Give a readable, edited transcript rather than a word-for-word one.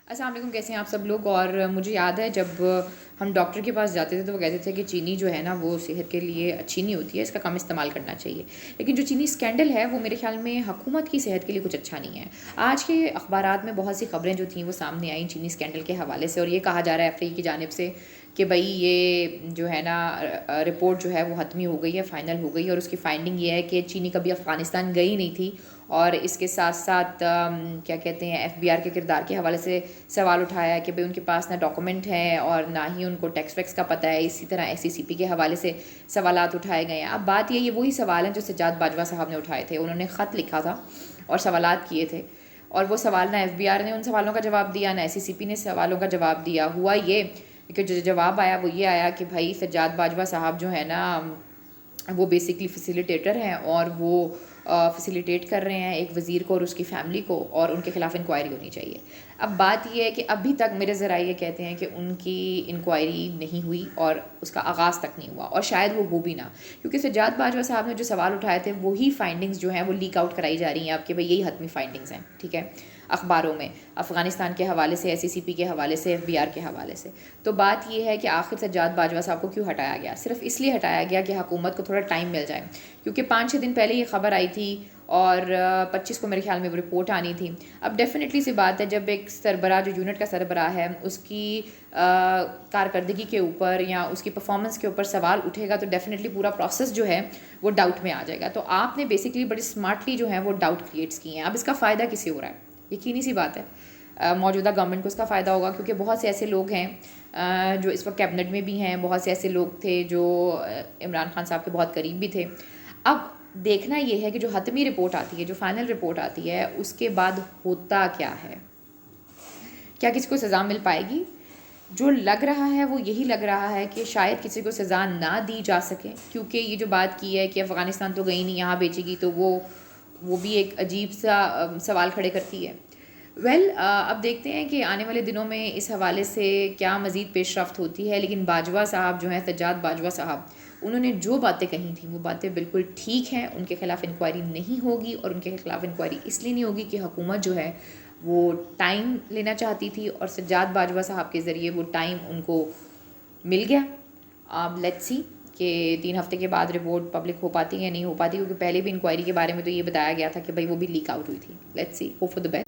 السلام علیکم، کیسے ہیں آپ سب لوگ؟ اور مجھے یاد ہے جب ہم ڈاکٹر کے پاس جاتے تھے تو وہ کہتے تھے کہ چینی جو ہے نا وہ صحت کے لیے اچھی نہیں ہوتی ہے، اس کا کم استعمال کرنا چاہیے. لیکن جو چینی اسکینڈل ہے وہ میرے خیال میں حکومت کی صحت کے لیے کچھ اچھا نہیں ہے. آج کے اخبارات میں بہت سی خبریں جو تھیں وہ سامنے آئیں چینی اسکینڈل کے حوالے سے، اور یہ کہا جا رہا ہے ایف آئی کی جانب سے کہ بھائی یہ جو ہے نا رپورٹ جو ہے وہ حتمی ہو گئی ہے، فائنل ہو گئی ہے، اور اس کی فائنڈنگ یہ ہے کہ چینی کبھی افغانستان گئی نہیں تھی. اور اس کے ساتھ ساتھ کیا کہتے ہیں ایف بی آر کے کردار کے حوالے سے سوال اٹھایا ہے کہ بھئی ان کے پاس نہ ڈاکومنٹ ہے اور نہ ہی ان کو ٹیکس ویکس کا پتہ ہے. اسی طرح ایس سی سی پی کے حوالے سے سوالات اٹھائے گئے ہیں. اب بات یہ وہی سوال ہیں جو سجاد باجوہ صاحب نے اٹھائے تھے. انہوں نے خط لکھا تھا اور سوالات کیے تھے، اور وہ سوال نہ ایف بی آر نے ان سوالوں کا جواب دیا، نہ ایس سی سی پی نے سوالوں کا جواب دیا. ہوا یہ کہ جو جواب آیا وہ یہ آیا کہ بھائی سجاد باجوہ صاحب جو ہے نا وہ بیسکلی فیسیلیٹیٹر ہیں، اور وہ فیسیلیٹیٹ کر رہے ہیں ایک وزیر کو اور اس کی فیملی کو، اور ان کے خلاف انکوائری ہونی چاہیے. اب بات یہ ہے کہ ابھی تک میرے ذرائع یہ کہتے ہیں کہ ان کی انکوائری نہیں ہوئی اور اس کا آغاز تک نہیں ہوا، اور شاید وہ ہو بھی نہ، کیونکہ سجاد باجوہ صاحب نے جو سوال اٹھائے تھے وہی فائنڈنگز جو ہیں وہ لیک آؤٹ کرائی جا رہی ہیں اب کہ بھئی یہی حتمی فائنڈنگز ہیں. ٹھیک ہے، اخباروں میں افغانستان کے حوالے سے، ایس سی سی پی کے حوالے سے، ایف بی آر کے حوالے سے. تو بات یہ ہے کہ آخر سجاد باجوہ صاحب کو کیوں ہٹایا گیا؟ صرف اس لیے ہٹایا گیا کہ حکومت کو تھوڑا ٹائم مل جائے، کیونکہ 5-6 دن پہلے یہ خبر آئی تھی اور 25 کو میرے خیال میں وہ رپورٹ آنی تھی. اب ڈیفینیٹلی سی بات ہے جب ایک سربراہ جو یونٹ کا سربراہ ہے اس کی کارکردگی کے اوپر یا اس کی پرفارمنس کے اوپر سوال اٹھے گا تو ڈیفینیٹلی پورا پروسیس جو ہے وہ ڈاؤٹ میں آ جائے گا. تو آپ نے بیسکلی بڑی اسمارٹلی جو ہے وہ ڈاؤٹ کریٹس کیے ہیں. اب اس کا فائدہ کسی ہو رہا ہے، یقینی سی بات ہے موجودہ گورنمنٹ کو اس کا فائدہ ہوگا، کیونکہ بہت سے ایسے لوگ ہیں جو اس وقت کیبنٹ میں بھی ہیں، بہت سے ایسے لوگ تھے جو عمران خان صاحب کے بہت قریب بھی تھے. اب دیکھنا یہ ہے کہ جو حتمی رپورٹ آتی ہے، جو فائنل رپورٹ آتی ہے، اس کے بعد ہوتا کیا ہے، کیا کسی کو سزا مل پائے گی؟ جو لگ رہا ہے وہ یہی لگ رہا ہے کہ شاید کسی کو سزا نہ دی جا سکے، کیونکہ یہ جو بات کی ہے کہ افغانستان تو گئی نہیں، یہاں بیچے گی، تو وہ بھی ایک عجیب سا سوال کھڑے کرتی ہے. اب دیکھتے ہیں کہ آنے والے دنوں میں اس حوالے سے کیا مزید پیش رفت ہوتی ہے. لیکن باجوہ صاحب جو ہیں، سجاد باجوہ صاحب، انہوں نے جو باتیں کہی تھیں وہ باتیں بالکل ٹھیک ہیں. ان کے خلاف انکوائری نہیں ہوگی، اور ان کے خلاف انکوائری اس لیے نہیں ہوگی کہ حکومت جو ہے وہ ٹائم لینا چاہتی تھی، اور سجاد باجوہ صاحب کے ذریعے وہ ٹائم ان کو مل گیا. اب لیٹس سی کہ 3 ہفتے کے بعد رپورٹ پبلک ہو پاتی ہے یا نہیں ہو پاتی، کیونکہ پہلے بھی انکوائری کے بارے میں تو یہ بتایا گیا تھا کہ بھائی وہ بھی لیک آؤٹ ہوئی تھی. Let's see, hope for the best.